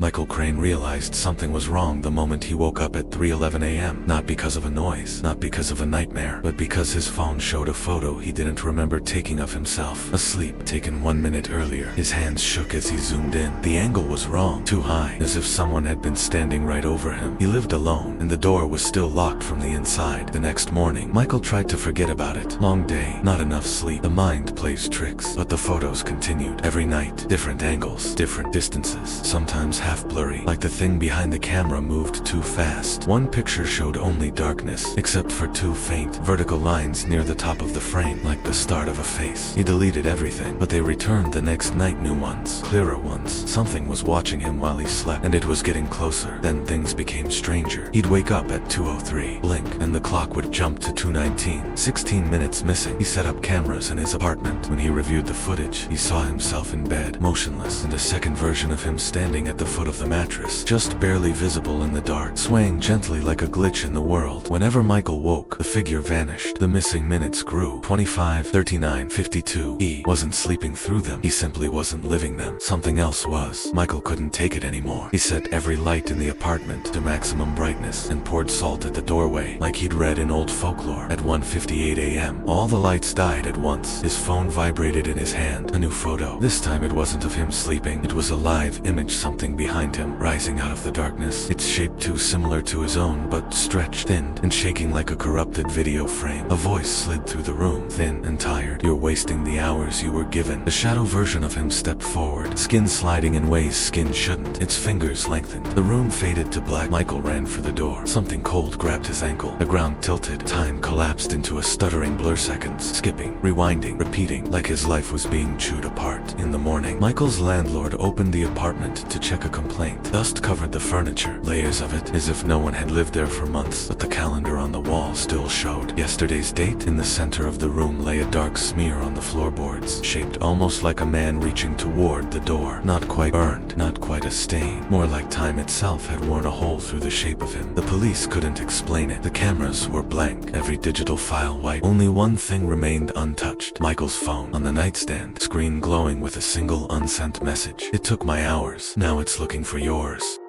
Michael Crane realized something was wrong the moment he woke up at 3:11 a.m. Not because of a noise, not because of a nightmare, but because his phone showed a photo he didn't remember taking of himself, asleep, taken 1 minute earlier. His hands shook as he zoomed in. The angle was wrong, too high, as if someone had been standing right over him. He lived alone, and the door was still locked from the inside. The next morning, Michael tried to forget about it. Long day, not enough sleep. The mind plays tricks, but the photos continued. Every night, different angles, different distances, sometimes half blurry, like the thing behind the camera moved too fast. One picture showed only darkness, except for two faint, vertical lines near the top of the frame, like the start of a face. He deleted everything, but they returned the next night, new ones, clearer ones. Something was watching him while he slept, and it was getting closer. Then things became stranger. He'd wake up at 2:03, blink, and the clock would jump to 2:19. 16 minutes missing. He set up cameras in his apartment. When he reviewed the footage, he saw himself in bed, motionless, and a second version of him standing at the foot of the mattress, just barely visible in the dark, swaying gently like a glitch in the world. Whenever Michael woke, the figure vanished. The missing minutes grew. 25, 39, 52. He wasn't sleeping through them. He simply wasn't living them. Something else was. Michael couldn't take it anymore. He set every light in the apartment to maximum brightness and poured salt at the doorway, like he'd read in old folklore. At 1:58 a.m., all the lights died at once. His phone vibrated in his hand. A new photo. This time it wasn't of him sleeping. It was a live image, something behind him, rising out of the darkness. Its shape too similar to his own, but stretched, thinned, and shaking like a corrupted video frame. A voice slid through the room, thin and tired. "You're wasting the hours you were given." The shadow version of him stepped forward, skin sliding in ways skin shouldn't. Its fingers lengthened. The room faded to black. Michael ran for the door. Something cold grabbed his ankle. The ground tilted. Time collapsed into a stuttering blur, seconds, skipping, rewinding, repeating, like his life was being chewed apart. In the morning, Michael's landlord opened the apartment to check a complaint. Dust covered the furniture, layers of it, as if no one had lived there for months, but the calendar on the wall still showed yesterday's date. In the center of the room lay a dark smear on the floorboards, shaped almost like a man reaching toward the door. Not quite burned, not quite a stain, more like time itself had worn a hole through the shape of him. The police couldn't explain it. The cameras were blank, every digital file white. Only one thing remained untouched: Michael's phone on the nightstand, screen glowing with a single unsent message. "It took my hours. Now it's looking for yours."